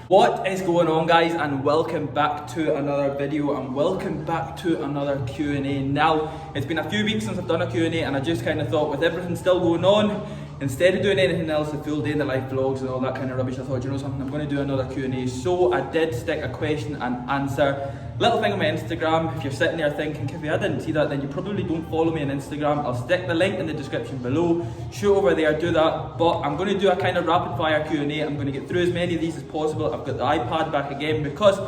What is going on, guys, and welcome back to another video and welcome back to another Q&A. Now, it's been a few weeks since I've done a Q&A and I just kind of thought, with everything still going on, instead of doing anything else, the full day in the life vlogs and all that kind of rubbish, I thought, you know something, I'm going to do another Q&A. So I did stick a question and answer little thing on my Instagram. If you're sitting there thinking, Kiffy, I didn't see that, then you probably don't follow me on Instagram. I'll stick the link in the description below. Shoot over there, do that. But I'm going to do a kind of rapid fire Q&A. I'm going to get through as many of these as possible. I've got the iPad back again because,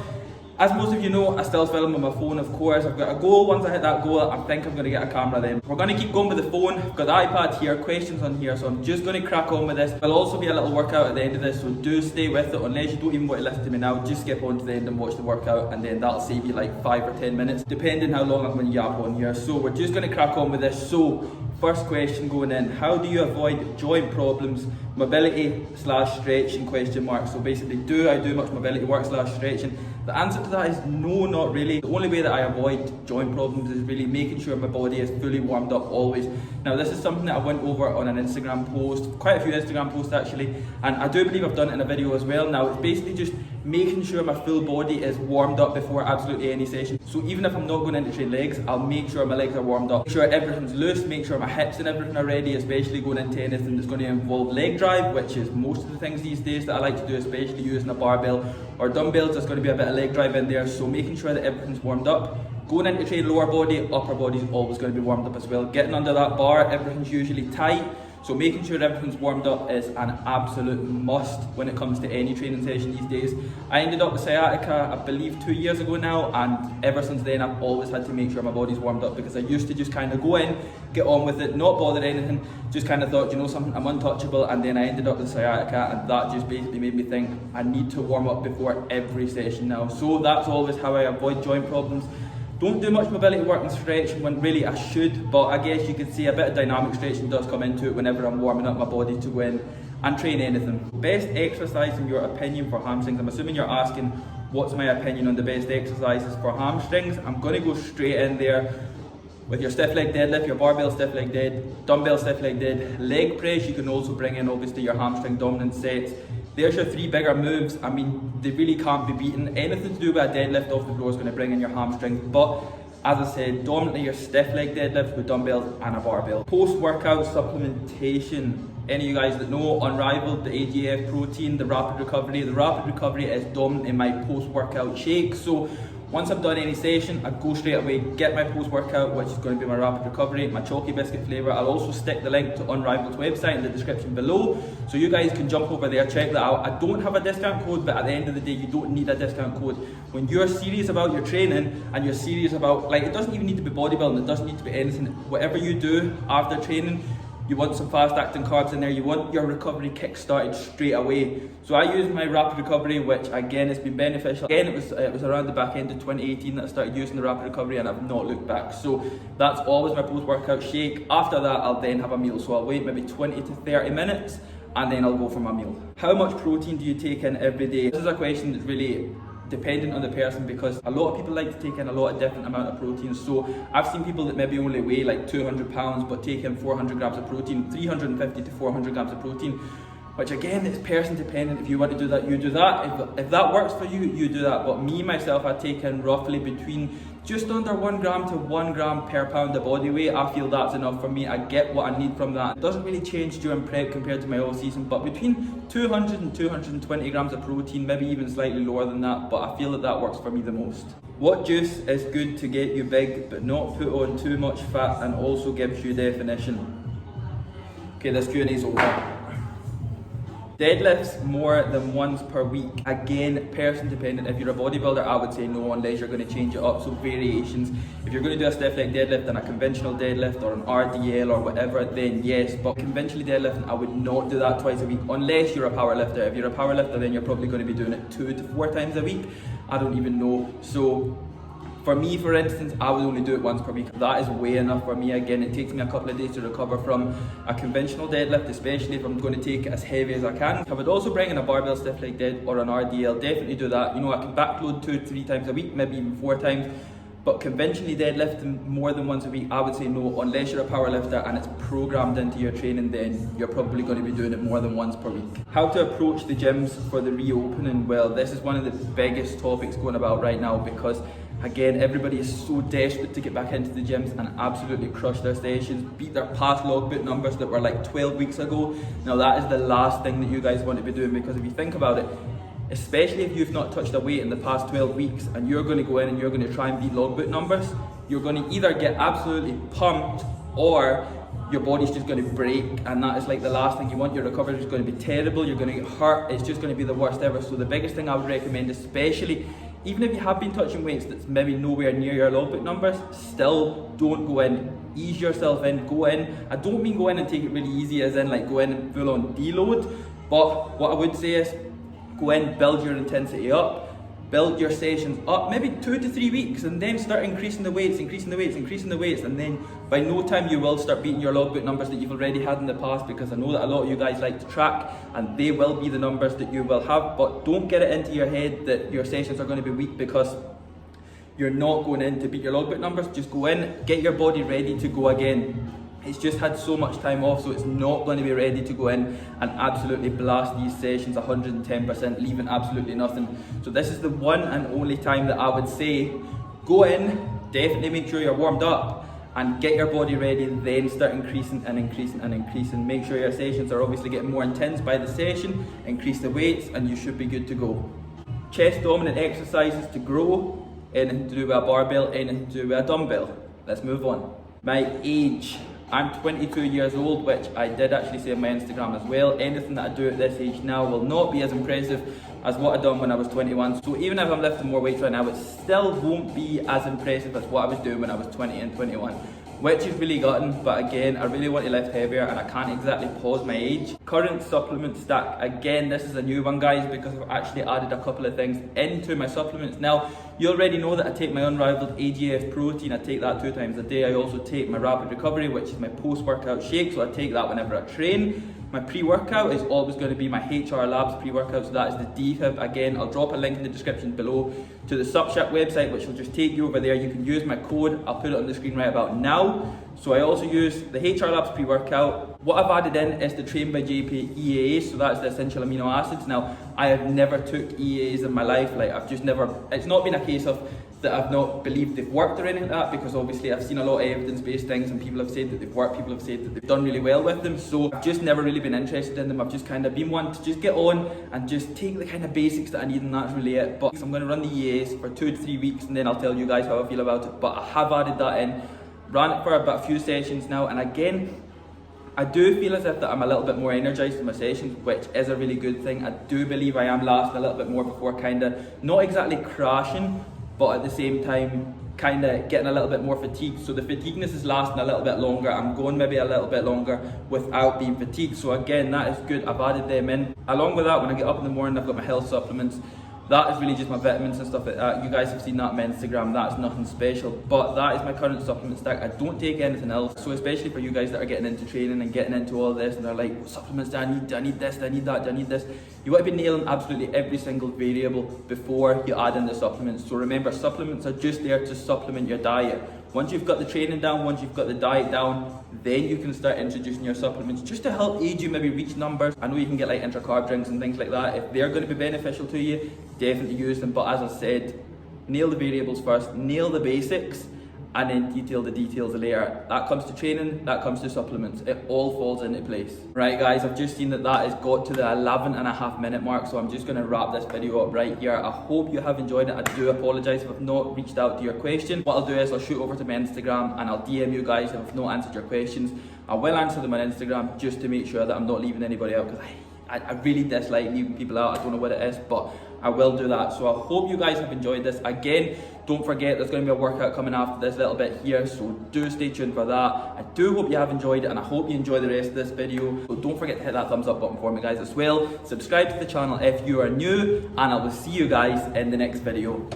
as most of you know, I still film on my phone, of course. I've got a goal. Once I hit that goal, I think I'm going to get a camera then. We're going to keep going with the phone. I've got the iPad here, questions on here, so I'm just going to crack on with this. There'll also be a little workout at the end of this, so do stay with it. Unless you don't even want to listen to me now, just skip on to the end and watch the workout, and then that'll save you like 5 or 10 minutes, depending how long I'm going to yap on here. So we're just going to crack on with this. So, first question going in, how do you avoid joint problems, mobility / stretching, question mark. So basically, do I do much mobility work / stretching? The answer to that is no, not really. The only way that I avoid joint problems is really making sure my body is fully warmed up always. Now, this is something that I went over on an Instagram post, quite a few Instagram posts actually, and I do believe I've done it in a video as well. Now, it's basically just making sure my full body is warmed up before absolutely any session. So even if I'm not going in to train legs, I'll make sure my legs are warmed up, make sure everything's loose, make sure my hips and everything are ready, especially going into anything that's going to involve leg drive, which is most of the things these days that I like to do, especially using a barbell or dumbbells. There's going to be a bit of leg drive in there, so making sure that everything's warmed up. Going into train lower body, upper body is always going to be warmed up as well. Getting under that bar, everything's usually tight. So making sure everything's warmed up is an absolute must when it comes to any training session these days. I ended up with sciatica, I believe 2 years ago now, and ever since then I've always had to make sure my body's warmed up, because I used to just kind of go in, get on with it, not bother anything, just kind of thought, you know something, I'm untouchable, and then I ended up with sciatica, and that just basically made me think I need to warm up before every session now. So that's always how I avoid joint problems. Don't do much mobility work and stretching when really I should, but I guess you could say a bit of dynamic stretching does come into it whenever I'm warming up my body to go in and train anything. Best exercise in your opinion for hamstrings? I'm assuming you're asking what's my opinion on the best exercises for hamstrings. I'm going to go straight in there with your stiff leg deadlift, your barbell stiff leg dead, dumbbell stiff leg dead, leg press. You can also bring in obviously your hamstring dominant sets. There's your 3 bigger moves. I mean, they really can't be beaten. Anything to do with a deadlift off the floor is going to bring in your hamstrings. But as I said, dominantly your stiff leg deadlift with dumbbells and a barbell. Post-workout supplementation. Any of you guys that know, Unrivaled, the AGF protein, the rapid recovery. The rapid recovery is dominant in my post-workout shake. So once I've done any session, I go straight away, get my post-workout, which is going to be my rapid recovery, my chalky biscuit flavour. I'll also stick the link to Unrivaled's website in the description below, so you guys can jump over there, check that out. I don't have a discount code, but at the end of the day, you don't need a discount code. When you're serious about your training and you're serious about, like, it doesn't even need to be bodybuilding, it doesn't need to be anything. Whatever you do after training, you want some fast acting carbs in there, you want your recovery kick started straight away. So I use my rapid recovery, which again has been beneficial. Again, it was around the back end of 2018 that I started using the rapid recovery, and I've not looked back. So that's always my post-workout shake. After that, I'll then have a meal. So I'll wait maybe 20 to 30 minutes and then I'll go for my meal. How much protein do you take in every day? This is a question that's really dependent on the person, because a lot of people like to take in a lot of different amount of protein. So I've seen people that maybe only weigh like 200 pounds but take in 400 grams of protein, 350 to 400 grams of protein, which again is person dependent. If you want to do that, you do that. If that works for you, you do that. But me, myself, I take in roughly between just under 1 gram to 1 gram per pound of body weight. I feel that's enough for me. I get what I need from that. It doesn't really change during prep compared to my off season, but between 200 and 220 grams of protein, maybe even slightly lower than that, but I feel that that works for me the most. What juice is good to get you big but not put on too much fat and also gives you definition? Okay, this Q&A is over. Deadlifts more than once per week. Again, person dependent. If you're a bodybuilder, I would say no, unless you're going to change it up. So variations. If you're going to do a stiff leg deadlift and a conventional deadlift or an RDL or whatever, then yes. But conventionally deadlifting, I would not do that twice a week unless you're a powerlifter. If you're a powerlifter, then you're probably going to be doing it 2 to 4 times a week. I don't even know. So for me, for instance, I would only do it once per week. That is way enough for me. Again, it takes me a couple of days to recover from a conventional deadlift, especially if I'm going to take it as heavy as I can. I would also bring in a barbell stiff leg dead or an RDL. Definitely do that. You know, I can backload 2 to 3 times a week, maybe even 4 times. But conventionally deadlifting more than once a week, I would say no, unless you're a power lifter and it's programmed into your training, then you're probably going to be doing it more than once per week. How to approach the gyms for the reopening? Well, this is one of the biggest topics going about right now, because again, everybody is so desperate to get back into the gyms and absolutely crush their sessions, beat their past logbook numbers that were like 12 weeks ago. Now that is the last thing that you guys want to be doing, because if you think about it, especially if you've not touched a weight in the past 12 weeks and you're going to go in and you're going to try and beat logbook numbers, you're going to either get absolutely pumped or your body's just going to break, and that is like the last thing you want. Your recovery is going to be terrible, you're going to get hurt, it's just going to be the worst ever. So the biggest thing I would recommend, especially even if you have been touching weights that's maybe nowhere near your logbook numbers, still don't go in. Ease yourself in, go in. I don't mean go in and take it really easy as in like go in and full on deload, but what I would say is go in, build your intensity up, build your sessions up, maybe 2 to 3 weeks, and then start increasing the weights, and then by no time you will start beating your logbook numbers that you've already had in the past, because I know that a lot of you guys like to track and they will be the numbers that you will have. But don't get it into your head that your sessions are going to be weak because you're not going in to beat your logbook numbers. Just go in, get your body ready to go again. It's just had so much time off, so it's not going to be ready to go in and absolutely blast these sessions 110%, leaving absolutely nothing. So this is the one and only time that I would say go in, definitely make sure you're warmed up and get your body ready, then start increasing and increasing and increasing. Make sure your sessions are obviously getting more intense by the session, increase the weights, and you should be good to go. Chest dominant exercises to grow, anything to do with a barbell, anything to do with a dumbbell. Let's move on. My age. I'm 22 years old, which I did actually say on my Instagram as well. Anything that I do at this age now will not be as impressive as what I done when I was 21. So even if I'm lifting more weights right now, it still won't be as impressive as what I was doing when I was 20 and 21. Which is really gutting, but again, I really want to lift heavier and I can't exactly pause my age. Current supplement stack. Again, this is a new one, guys, because I've actually added a couple of things into my supplements. Now, you already know that I take my unrivaled AGF protein. I take that 2 times a day. I also take my rapid recovery, which is my post-workout shake, so I take that whenever I train. My pre-workout is always going to be my HR Labs pre-workout, so that is the DFib. Again, I'll drop a link in the description below to the Supshop website, which will just take you over there. You can use my code, I'll put it on the screen right about now. So I also use the HR Labs pre-workout. What I've added in is the Train by JP EAAs, so that's the essential amino acids. Now, I have never took EAAs in my life, like I've just never, it's not been a case of that I've not believed they've worked or anything like that, because obviously I've seen a lot of evidence-based things and people have said that they've worked, people have said that they've done really well with them, so I've just never really been interested in them. I've just kind of been one to just get on and just take the kind of basics that I need, and that's really it. But I'm going to run the EAs for 2 to 3 weeks and then I'll tell you guys how I feel about it. But I have added that in, ran it for about a few sessions now, and again, I do feel as if that I'm a little bit more energized in my sessions, which is a really good thing. I do believe I am lasting a little bit more before kind of, not exactly crashing, but at the same time kind of getting a little bit more fatigued. So the fatigueness is lasting a little bit longer. I'm going maybe a little bit longer without being fatigued. So again, that is good. I've added them in. Along with that, when I get up in the morning, I've got my health supplements. That is really just my vitamins and stuff like that. You guys have seen that on my Instagram, that's nothing special. But that is my current supplement stack. I don't take anything else. So especially for you guys that are getting into training and getting into all this and they're like, what supplements do I need? Do I need this? Do I need that? Do I need this? You want to be nailing absolutely every single variable before you add in the supplements. So remember, supplements are just there to supplement your diet. Once you've got the training down, once you've got the diet down, then you can start introducing your supplements just to help aid you maybe reach numbers. I know you can get like intra-carb drinks and things like that. If they're going to be beneficial to you, definitely use them. But as I said, nail the variables first, nail the basics, and then detail the details later. That comes to training, that comes to supplements. It all falls into place. Right guys, I've just seen that that has got to the 11.5-minute mark, so I'm just going to wrap this video up right here. I hope you have enjoyed it. I do apologise if I've not reached out to your question. What I'll do is I'll shoot over to my Instagram and I'll DM you guys if I've not answered your questions. I will answer them on Instagram just to make sure that I'm not leaving anybody out, because I really dislike leaving people out. I don't know what it is, but I will do that. So I hope you guys have enjoyed this. Again, don't forget there's going to be a workout coming after this little bit here, so do stay tuned for that. I do hope you have enjoyed it, and I hope you enjoy the rest of this video. So don't forget to hit that thumbs up button for me guys as well. Subscribe to the channel if you are new, and I will see you guys in the next video.